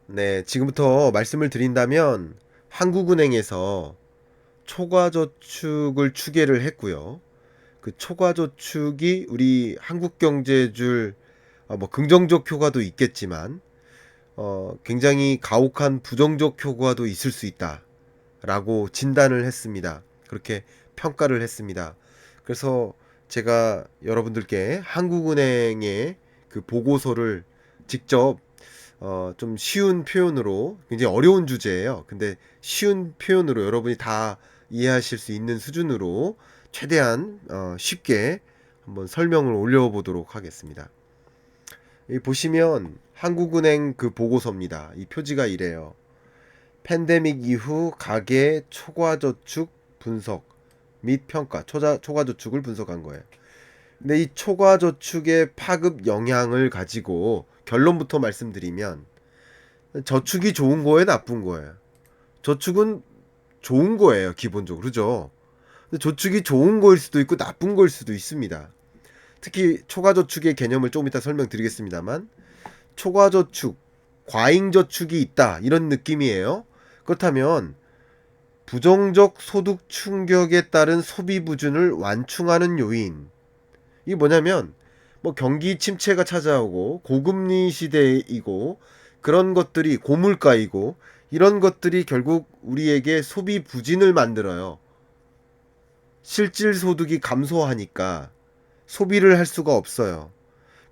네, 지금부터 말씀을 드린다면 한국은행에서 초과저축을 추계를 했고요. 그 초과저축이 우리 한국 경제에 줄 뭐 긍정적 효과도 있겠지만 굉장히 가혹한 부정적 효과도 있을 수 있다라고 진단을 했습니다. 그렇게 평가를 했습니다. 그래서 제가 여러분들께 한국은행의 그 보고서를 직접 좀 쉬운 표현으로 굉장히 어려운 주제예요. 근데 쉬운 표현으로 여러분이 다 이해하실 수 있는 수준으로 최대한 쉽게 한번 설명을 올려보도록 하겠습니다. 여기 보시면 한국은행 그 보고서입니다. 이 표지가 이래요. 팬데믹 이후 가계 초과저축 분석 및 평가, 초과저축을 분석한 거예요. 근데 이 초과저축의 파급 영향을 가지고 결론부터 말씀드리면 저축이 좋은 거예요, 나쁜 거예요? 저축은 좋은 거예요, 기본적으로. 그죠? 근데 저축이 좋은 거일 수도 있고 나쁜 거일 수도 있습니다. 특히 초과저축의 개념을 조금 이따 설명드리겠습니다만 초과저축, 과잉저축이 있다 이런 느낌이에요. 그렇다면 부정적 소득 충격에 따른 소비 부준을 완충하는 요인 이게 뭐냐면 뭐 경기 침체가 찾아오고 고금리 시대이고 그런 것들이 고물가이고 이런 것들이 결국 우리에게 소비 부진을 만들어요. 실질 소득이 감소하니까 소비를 할 수가 없어요.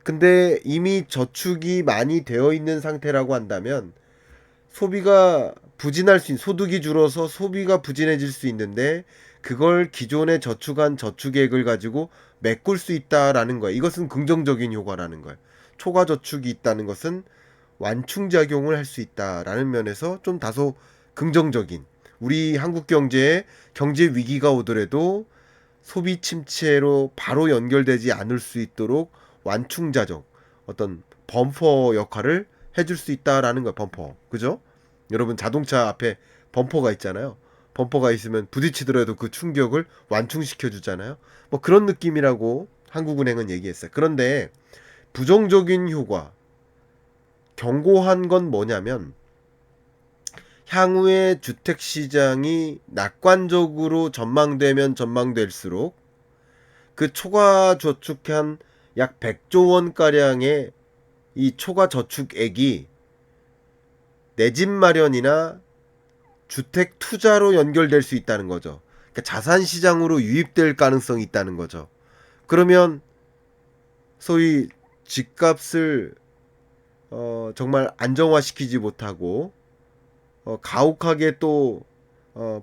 근데 이미 저축이 많이 되어 있는 상태라고 한다면 소비가 부진할 수 있는 소득이 줄어서 소비가 부진해질 수 있는데 그걸 기존에 저축한 저축액을 가지고 메꿀 수 있다라는 거예요. 이것은 긍정적인 효과라는 거예요. 초과 저축이 있다는 것은 완충작용을 할 수 있다라는 면에서 좀 다소 긍정적인 우리 한국 경제에 경제 위기가 오더라도 소비 침체로 바로 연결되지 않을 수 있도록 완충자적 어떤 범퍼 역할을 해줄 수 있다라는 거예요. 범퍼. 그죠? 여러분 자동차 앞에 범퍼가 있잖아요. 범퍼가 있으면 부딪히더라도 그 충격을 완충시켜 주잖아요. 뭐 그런 느낌이라고 한국은행은 얘기했어요. 그런데 부정적인 효과, 경고한 건 뭐냐면 향후에 주택 시장이 낙관적으로 전망되면 전망될수록 그 초과 저축한 약 100조 원 가량의 이 초과 저축액이 내 집 마련이나 주택 투자로 연결될 수 있다는 거죠. 그러니까 자산 시장으로 유입될 가능성이 있다는 거죠. 그러면 소위 집값을 정말 안정화시키지 못하고 가혹하게 또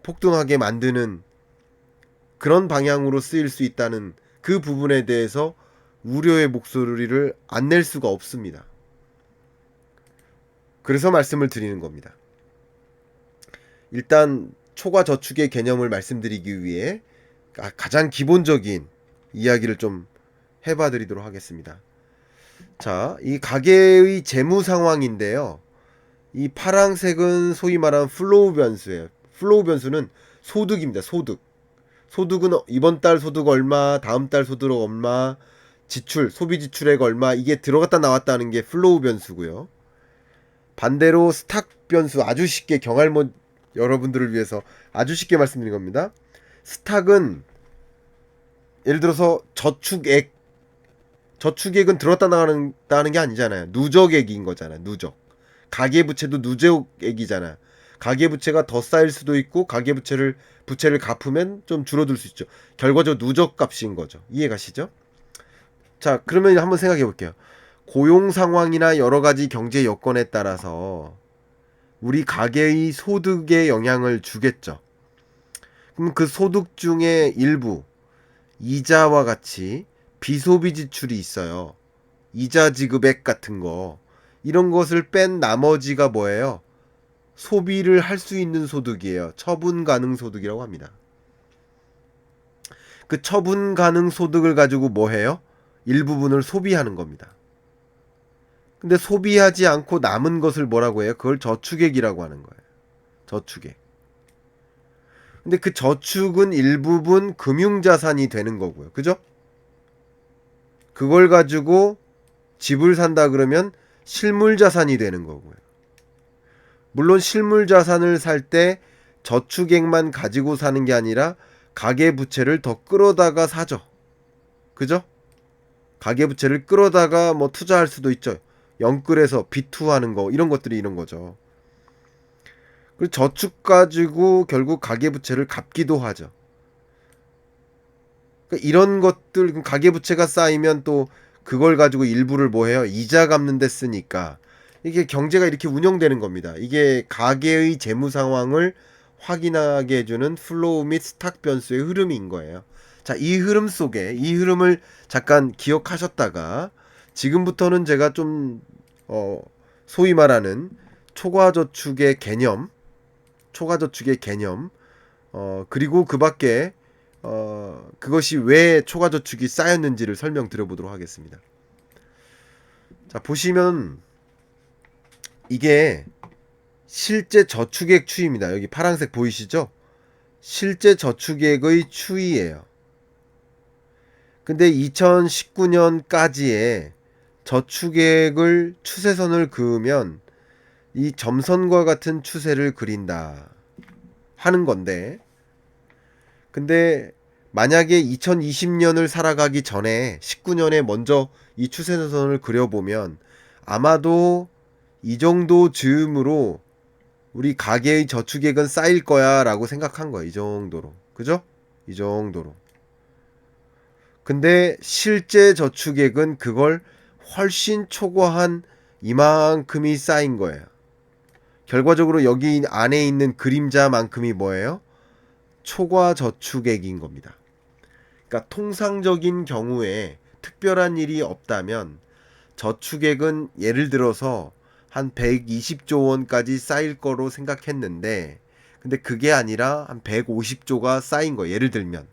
폭등하게 만드는 그런 방향으로 쓰일 수 있다는 그 부분에 대해서 우려의 목소리를 안 낼 수가 없습니다. 그래서 말씀을 드리는 겁니다. 일단 초과 저축의 개념을 말씀드리기 위해 가장 기본적인 이야기를 좀 해봐 드리도록 하겠습니다. 자, 이 가계의 재무 상황인데요. 이 파란색은 소위 말하는 플로우 변수예요. 플로우 변수는 소득입니다. 소득. 소득은 이번 달 소득 얼마, 다음 달 소득 얼마, 지출, 소비 지출액 얼마 이게 들어갔다 나왔다는 게 플로우 변수고요. 반대로 스탁 변수 아주 쉽게 경할못 여러분들을 위해서 아주 쉽게 말씀드린 겁니다. 스탁은 예를 들어서 저축액은 들었다 나가는 게 아니잖아요. 누적액인 거잖아요. 누적. 가계부채도 누적액이잖아요. 가계부채가 더 쌓일 수도 있고 부채를 갚으면 좀 줄어들 수 있죠. 결과적으로 누적값인 거죠. 이해가시죠? 자, 그러면 한번 생각해 볼게요. 고용 상황이나 여러 가지 경제 여건에 따라서 우리 가계의 소득에 영향을 주겠죠. 그럼 그 소득 중에 일부 이자와 같이 비소비 지출이 있어요. 이자 지급액 같은 거. 이런 것을 뺀 나머지가 뭐예요? 소비를 할 수 있는 소득이에요. 처분 가능 소득이라고 합니다. 그 처분 가능 소득을 가지고 뭐 해요? 일부분을 소비하는 겁니다. 근데 소비하지 않고 남은 것을 뭐라고 해요? 그걸 저축액이라고 하는 거예요. 저축액. 근데 그 저축은 일부분 금융자산이 되는 거고요. 그죠? 그걸 가지고 집을 산다 그러면 실물자산이 되는 거고요. 물론 실물 자산을 살 때 저축액만 가지고 사는 게 아니라 가계부채를 더 끌어다가 사죠. 그죠? 가계부채를 끌어다가 뭐 투자할 수도 있죠. 영끌에서 비투하는 거 이런 것들이 이런 거죠. 그리고 저축 가지고 결국 가계부채를 갚기도 하죠. 그러니까 이런 것들 가계부채가 쌓이면 또 그걸 가지고 일부를 뭐 해요? 이자 갚는 데 쓰니까 이게 경제가 이렇게 운영되는 겁니다. 이게 가계의 재무 상황을 확인하게 해주는 플로우 및 스탁 변수의 흐름인 거예요. 자, 이 흐름 속에 이 흐름을 잠깐 기억하셨다가 지금부터는 제가 좀 소위 말하는 초과저축의 개념, 초과저축의 개념, 그리고 그 밖에 그것이 왜 초과저축이 쌓였는지를 설명드려보도록 하겠습니다. 자, 보시면 이게 실제 저축액 추이입니다. 여기 파란색 보이시죠? 실제 저축액의 추이예요. 근데 2019년까지의 저축액을 추세선을 그으면 이 점선과 같은 추세를 그린다 하는 건데, 근데 만약에 2020년을 살아가기 전에 19년에 먼저 이 추세선을 그려보면 아마도 이 정도 즈음으로 우리 가계의 저축액은 쌓일 거야 라고 생각한 거야. 이 정도로. 그죠? 이 정도로. 근데 실제 저축액은 그걸 훨씬 초과한 이만큼이 쌓인 거예요. 결과적으로 여기 안에 있는 그림자만큼이 뭐예요? 초과 저축액인 겁니다. 그러니까 통상적인 경우에 특별한 일이 없다면 저축액은 예를 들어서 한 120조 원까지 쌓일 거로 생각했는데, 근데 그게 아니라 한 150조가 쌓인 거. 예를 들면,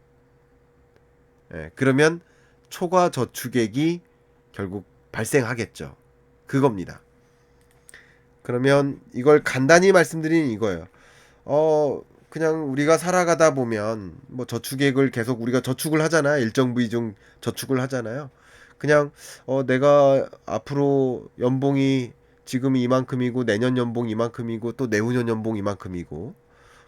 그러면 초과 저축액이 결국 발생하겠죠. 그겁니다. 그러면 이걸 간단히 말씀드리는 이거예요. 그냥 우리가 살아가다 보면 뭐 저축액을 계속 우리가 저축을 하잖아요. 일정 부위 중 저축을 하잖아요. 그냥 내가 앞으로 연봉이 지금 이만큼이고 내년 연봉 이만큼이고 또 내후년 연봉 이만큼이고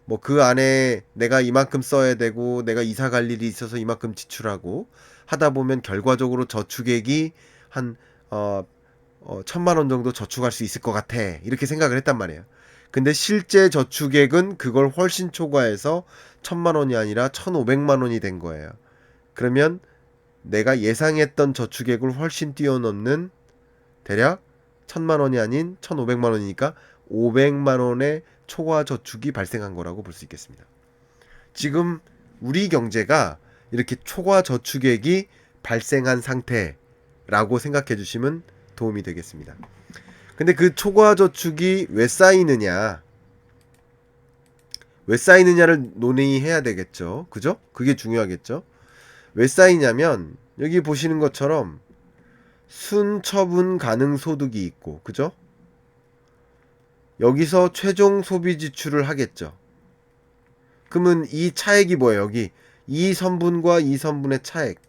뭐 그 안에 내가 이만큼 써야 되고 내가 이사 갈 일이 있어서 이만큼 지출하고 하다 보면 결과적으로 저축액이 한 1,000만 원 정도 저축할 수 있을 것 같아. 이렇게 생각을 했단 말이에요. 근데 실제 저축액은 그걸 훨씬 초과해서 1,000만 원이 아니라 1,500만 원이 된 거예요. 그러면 내가 예상했던 저축액을 훨씬 뛰어넘는 대략 1,000만 원이 아닌 1,500만 원이니까 500만 원의 초과 저축이 발생한 거라고 볼 수 있겠습니다. 지금 우리 경제가 이렇게 초과 저축액이 발생한 상태라고 생각해 주시면 도움이 되겠습니다. 근데 그 초과 저축이 왜 쌓이느냐? 왜 쌓이느냐를 논의해야 되겠죠. 그죠? 그게 중요하겠죠. 왜 쌓이냐면 여기 보시는 것처럼 순처분 가능 소득이 있고, 그죠? 여기서 최종 소비 지출을 하겠죠. 그러면 이 차액이 뭐예요? 여기 이 선분과 이 선분의 차액.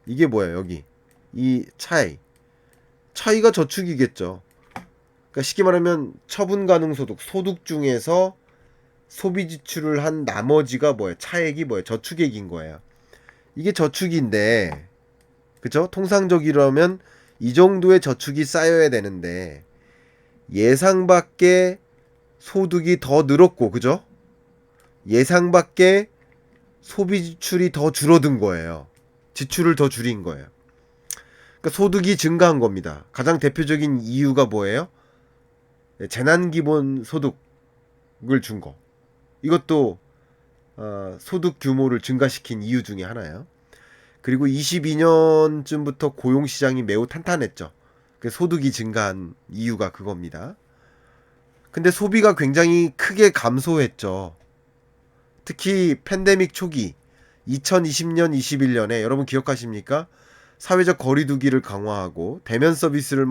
이게 뭐예요? 여기 이 차액. 차이가 저축이겠죠. 그러니까 쉽게 말하면 처분 가능 소득, 소득 중에서 소비 지출을 한 나머지가 뭐예요? 차액이 뭐예요? 저축액인 거예요. 이게 저축인데, 그죠? 통상적이라면 이 정도의 저축이 쌓여야 되는데 예상 밖의 소득이 더 늘었고, 그죠? 예상 밖의 소비 지출이 더 줄어든 거예요. 지출을 더 줄인 거예요. 그러니까 소득이 증가한 겁니다. 가장 대표적인 이유가 뭐예요? 재난기본소득을 준 거. 이것도 소득 규모를 증가시킨 이유 중에 하나예요. 그리고 22년쯤부터 고용시장이 매우 탄탄했죠. 소득이 증가한 이유가 그겁니다. 근데 소비가 굉장히 크게 감소했죠. 특히 팬데믹 초기 2020년, 21년에 여러분 기억하십니까? 사회적 거리두기를 강화하고 대면 서비스를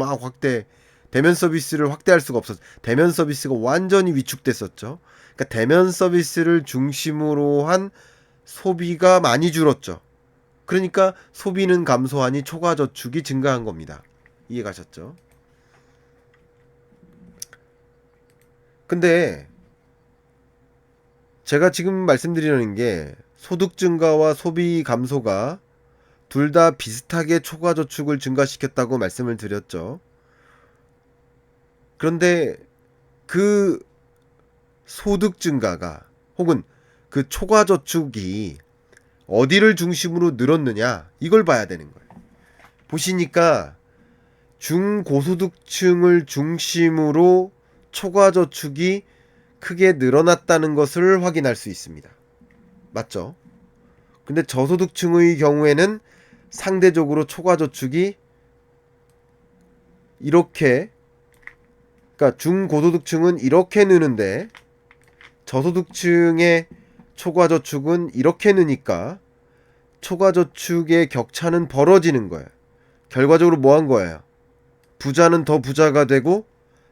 확대할 수가 없었죠. 대면 서비스가 완전히 위축됐었죠. 그러니까 대면 서비스를 중심으로 한 소비가 많이 줄었죠. 그러니까 소비는 감소하니 초과 저축이 증가한 겁니다. 이해가셨죠? 근데 제가 지금 말씀드리는 게 소득 증가와 소비 감소가 둘 다 비슷하게 초과 저축을 증가시켰다고 말씀을 드렸죠. 그런데 그 소득 증가가 혹은 그 초과 저축이 어디를 중심으로 늘었느냐 이걸 봐야 되는 거예요. 보시니까 중고소득층을 중심으로 초과 저축이 크게 늘어났다는 것을 확인할 수 있습니다. 맞죠? 근데 저소득층의 경우에는 상대적으로 초과 저축이 이렇게, 그러니까 중고소득층은 이렇게 느는데 저소득층의 초과 저축은 이렇게 느니까 초과 저축의 격차는 벌어지는 거예요. 결과적으로 뭐 한 거예요? 부자는 더 부자가 되고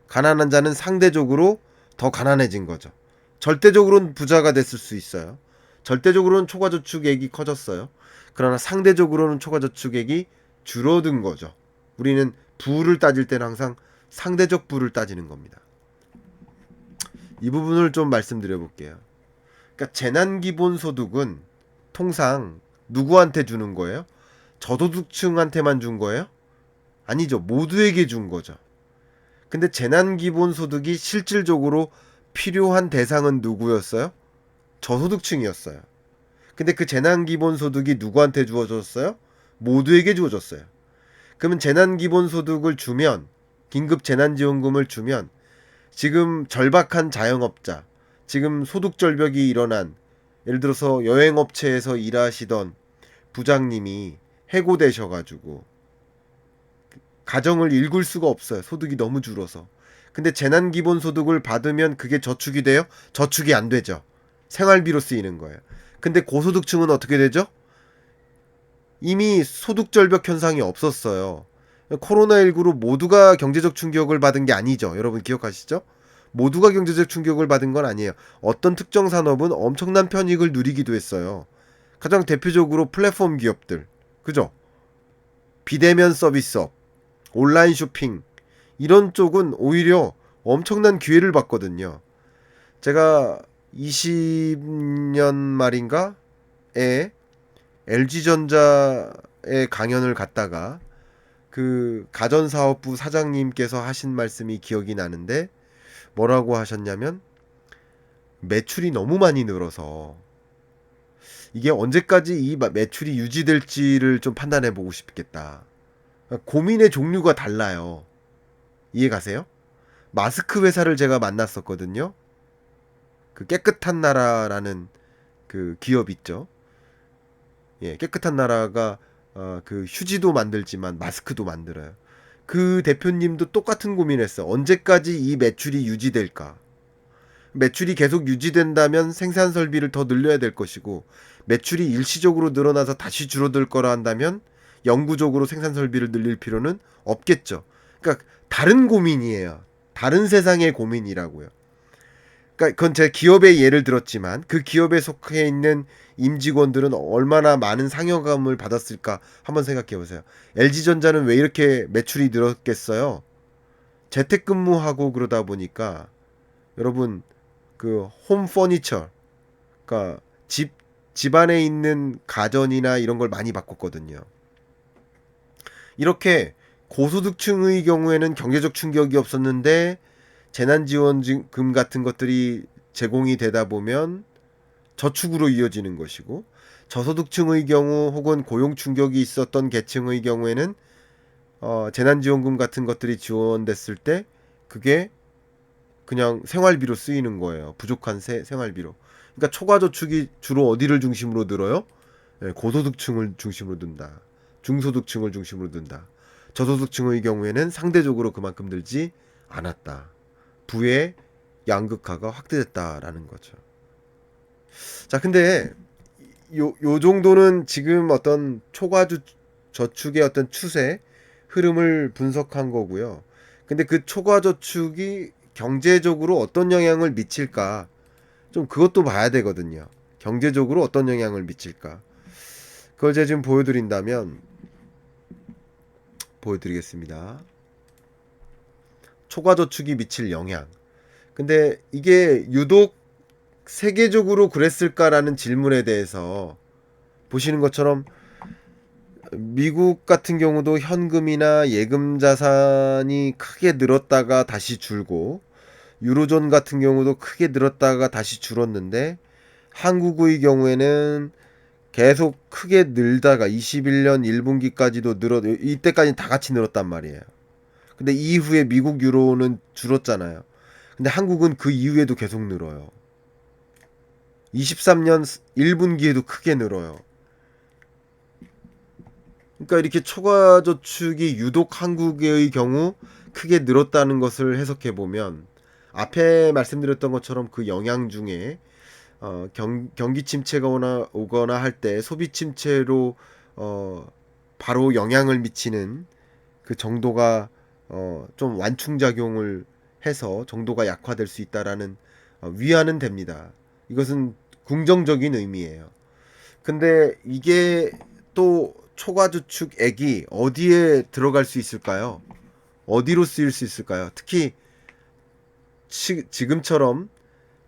가난한 자는 상대적으로 더 가난해진 거죠. 절대적으로는 부자가 됐을 수 있어요. 절대적으로는 초과 저축액이 커졌어요. 그러나 상대적으로는 초과 저축액이 줄어든 거죠. 우리는 부를 따질 때는 항상 상대적 부를 따지는 겁니다. 이 부분을 좀 말씀드려 볼게요. 그러니까 재난기본소득은 통상 누구한테 주는 거예요? 저소득층한테만 준 거예요? 아니죠. 모두에게 준 거죠. 근데 재난기본소득이 실질적으로 필요한 대상은 누구였어요? 저소득층이었어요. 근데 그 재난기본소득이 누구한테 주어졌어요? 모두에게 주어졌어요. 그러면 재난기본소득을 주면, 긴급재난지원금을 주면 지금 절박한 자영업자, 지금 소득절벽이 일어난, 예를 들어서 여행업체에서 일하시던 부장님이 해고되셔가지고 가정을 일굴 수가 없어요. 소득이 너무 줄어서. 근데 재난기본소득을 받으면 그게 저축이 돼요? 저축이 안 되죠. 생활비로 쓰이는 거예요. 근데 고소득층은 어떻게 되죠? 이미 소득절벽 현상이 없었어요. 코로나19로 모두가 경제적 충격을 받은 게 아니죠. 여러분 기억하시죠? 모두가 경제적 충격을 받은 건 아니에요. 어떤 특정 산업은 엄청난 편익을 누리기도 했어요. 가장 대표적으로 플랫폼 기업들. 그죠? 비대면 서비스업, 온라인 쇼핑, 이런 쪽은 오히려 엄청난 기회를 받거든요. 제가 20년 말인가에 LG전자에 강연을 갔다가 그 가전사업부 사장님께서 하신 말씀이 기억이 나는데 뭐라고 하셨냐면 매출이 너무 많이 늘어서 이게 언제까지 이 매출이 유지될지를 좀 판단해 보고 싶겠다. 고민의 종류가 달라요. 이해 가세요? 마스크 회사를 제가 만났었거든요. 그 깨끗한 나라라는 그 기업 있죠. 예, 깨끗한 나라가 그 휴지도 만들지만 마스크도 만들어요. 그 대표님도 똑같은 고민했어. 언제까지 이 매출이 유지될까? 매출이 계속 유지된다면 생산 설비를 더 늘려야 될 것이고, 매출이 일시적으로 늘어나서 다시 줄어들 거라 한다면 영구적으로 생산 설비를 늘릴 필요는 없겠죠. 그러니까 다른 고민이에요. 다른 세상의 고민이라고요. 그러니까 그건 제 기업의 예를 들었지만 그 기업에 속해 있는 임직원들은 얼마나 많은 상여감을 받았을까 한번 생각해 보세요. LG전자는 왜 이렇게 매출이 늘었겠어요? 재택근무하고 그러다 보니까 여러분 그 홈 퍼니처, 그러니까 집안에 있는 가전이나 이런 걸 많이 바꿨거든요. 이렇게 고소득층의 경우에는 경제적 충격이 없었는데 재난지원금 같은 것들이 제공이 되다 보면 저축으로 이어지는 것이고, 저소득층의 경우 혹은 고용 충격이 있었던 계층의 경우에는 재난지원금 같은 것들이 지원됐을 때 그게 그냥 생활비로 쓰이는 거예요. 부족한 생활비로. 그러니까 초과저축이 주로 어디를 중심으로 들어요? 네, 고소득층을 중심으로 든다. 중소득층을 중심으로 든다. 저소득층의 경우에는 상대적으로 그만큼 들지 않았다. 부의 양극화가 확대됐다라는 거죠. 자, 근데 요 정도는 지금 어떤 저축의 어떤 추세, 흐름을 분석한 거고요. 근데 그 초과저축이 경제적으로 어떤 영향을 미칠까? 좀 그것도 봐야 되거든요. 경제적으로 어떤 영향을 미칠까? 그걸 제가 지금 보여드리겠습니다. 초과저축이 미칠 영향. 근데 이게 유독 세계적으로 그랬을까라는 질문에 대해서 보시는 것처럼 미국 같은 경우도 현금이나 예금 자산이 크게 늘었다가 다시 줄고, 유로존 같은 경우도 크게 늘었다가 다시 줄었는데, 한국의 경우에는 계속 크게 늘다가 21년 1분기까지도 이때까지 다 같이 늘었단 말이에요. 근데 이후에 미국 유로는 줄었잖아요. 근데 한국은 그 이후에도 계속 늘어요. 23년 1분기에도 크게 늘어요. 그러니까 이렇게 초과 저축이 유독 한국의 경우 크게 늘었다는 것을 해석해 보면, 앞에 말씀드렸던 것처럼 그 영향 중에 경기 침체가 오거나 할 때 소비 침체로 어, 바로 영향을 미치는 그 정도가 좀 완충작용을 해서 정도가 약화될 수 있다라는 위안은 됩니다. 이것은 긍정적인 의미예요. 근데 이게 또 초과저축액이 어디에 들어갈 수 있을까요? 어디로 쓰일 수 있을까요? 특히 지금처럼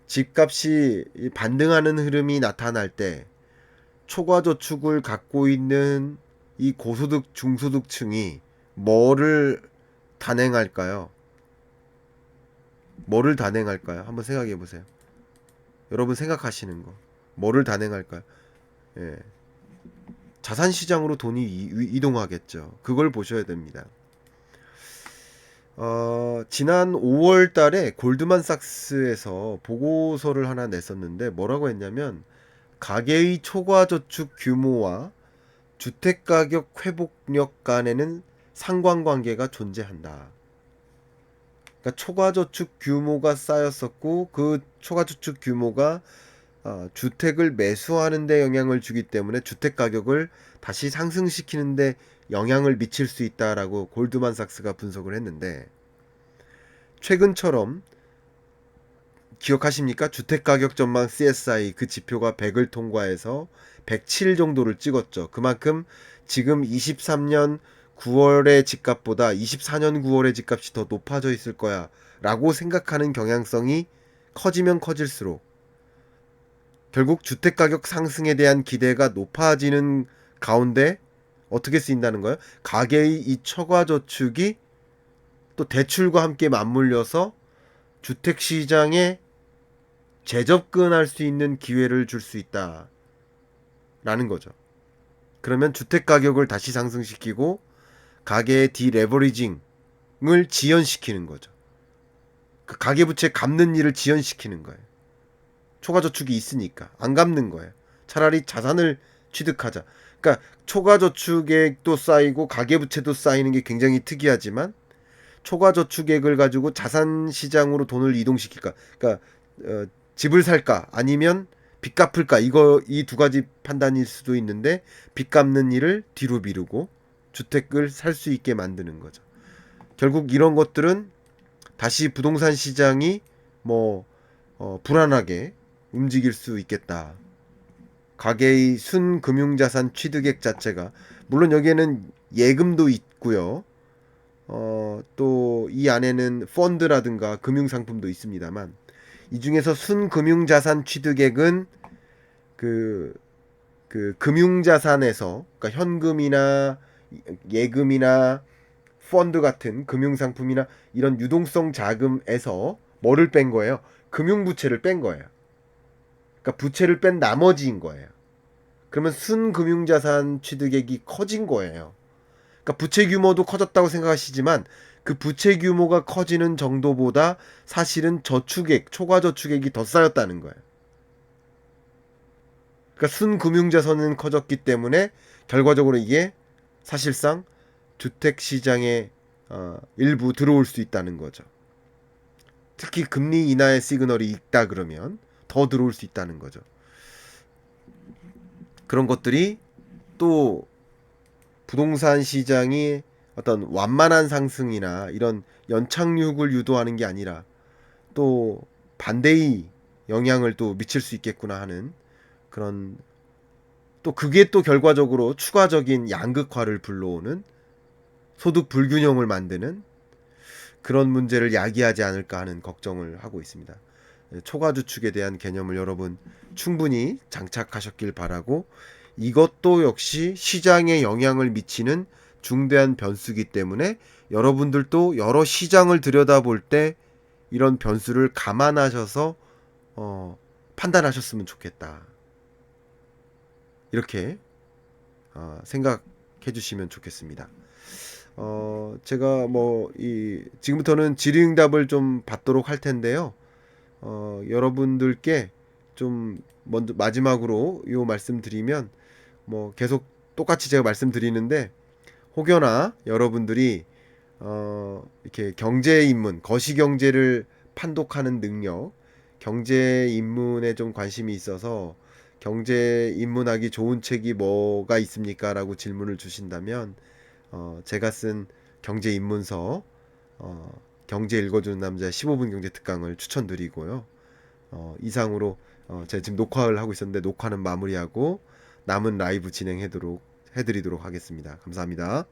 집값이 반등하는 흐름이 나타날 때 초과저축을 갖고 있는 이 고소득 중소득층이 뭐를 단행할까요? 뭐를 단행할까요? 한번 생각해 보세요. 여러분 생각하시는 거. 뭐를 단행할까요? 예. 자산시장으로 돈이 이동하겠죠. 그걸 보셔야 됩니다. 지난 5월 달에 골드만삭스에서 보고서를 하나 냈었는데 뭐라고 했냐면, 가계의 초과저축 규모와 주택가격 회복력 간에는 상관관계가 존재한다. 그러니까 초과저축 규모가 쌓였었고, 그 초과저축 규모가 주택을 매수하는 데 영향을 주기 때문에 주택 가격을 다시 상승시키는 데 영향을 미칠 수 있다라고 골드만삭스가 분석을 했는데, 최근처럼 기억하십니까? 주택가격 전망 CSI 그 지표가 100을 통과해서 107 정도를 찍었죠. 그만큼 지금 23년 9월의 집값보다 24년 9월의 집값이 더 높아져 있을 거야 라고 생각하는 경향성이 커지면 커질수록 결국 주택가격 상승에 대한 기대가 높아지는 가운데 어떻게 쓰인다는 거예요? 가계의 이 처가저축이 또 대출과 함께 맞물려서 주택시장에 재접근할 수 있는 기회를 줄 수 있다라는 거죠. 그러면 주택가격을 다시 상승시키고 가계의 디레버리징을 지연시키는 거죠. 그 가계부채 갚는 일을 지연시키는 거예요. 초과저축이 있으니까 안 갚는 거예요. 차라리 자산을 취득하자. 그러니까 초과저축액도 쌓이고 가계부채도 쌓이는 게 굉장히 특이하지만, 초과저축액을 가지고 자산시장으로 돈을 이동시킬까, 그러니까 집을 살까 아니면 빚 갚을까, 이거 이 두 가지 판단일 수도 있는데, 빚 갚는 일을 뒤로 미루고 주택을 살 수 있게 만드는 거죠. 결국 이런 것들은 다시 부동산 시장이 뭐 불안하게 움직일 수 있겠다. 가계의 순금융자산 취득액 자체가, 물론 여기에는 예금도 있고요. 또 이 안에는 펀드라든가 금융상품도 있습니다만, 이 중에서 순금융자산 취득액은 그, 그 금융자산에서, 그러니까 현금이나 예금이나 펀드 같은 금융상품이나 이런 유동성 자금에서 뭐를 뺀 거예요? 금융부채를 뺀 거예요. 그러니까 부채를 뺀 나머지인 거예요. 그러면 순금융자산 취득액이 커진 거예요. 그러니까 부채 규모도 커졌다고 생각하시지만, 그 부채 규모가 커지는 정도보다 사실은 저축액, 초과저축액이 더 쌓였다는 거예요. 그러니까 순금융자산은 커졌기 때문에 결과적으로 이게 사실상 주택시장에 일부 들어올 수 있다는 거죠. 특히 금리 인하의 시그널이 있다 그러면 더 들어올 수 있다는 거죠. 그런 것들이 또 부동산 시장이 어떤 완만한 상승이나 이런 연착륙을 유도하는 게 아니라 또 반대의 영향을 또 미칠 수 있겠구나 하는, 그런, 또 그게 또 결과적으로 추가적인 양극화를 불러오는, 소득 불균형을 만드는 그런 문제를 야기하지 않을까 하는 걱정을 하고 있습니다. 초과주축에 대한 개념을 여러분 충분히 장착하셨길 바라고, 이것도 역시 시장에 영향을 미치는 중대한 변수기 때문에 여러분들도 여러 시장을 들여다볼 때 이런 변수를 감안하셔서 판단하셨으면 좋겠다. 이렇게 생각해 주시면 좋겠습니다. 제가 지금부터는 질의응답을 좀 받도록 할 텐데요. 여러분들께 좀 먼저 마지막으로 요 말씀드리면, 계속 똑같이 제가 말씀드리는데, 혹여나 여러분들이 이렇게 경제 인문, 거시경제를 판독하는 능력, 경제 인문에 좀 관심이 있어서 경제 인문하기 좋은 책이 뭐가 있습니까? 라고 질문을 주신다면, 제가 쓴 경제 입문서, 경제 읽어주는 남자 15분 경제 특강을 추천드리고요. 이상으로 제가 지금 녹화를 하고 있었는데 녹화는 마무리하고 남은 라이브 진행해드리도록 하겠습니다. 감사합니다.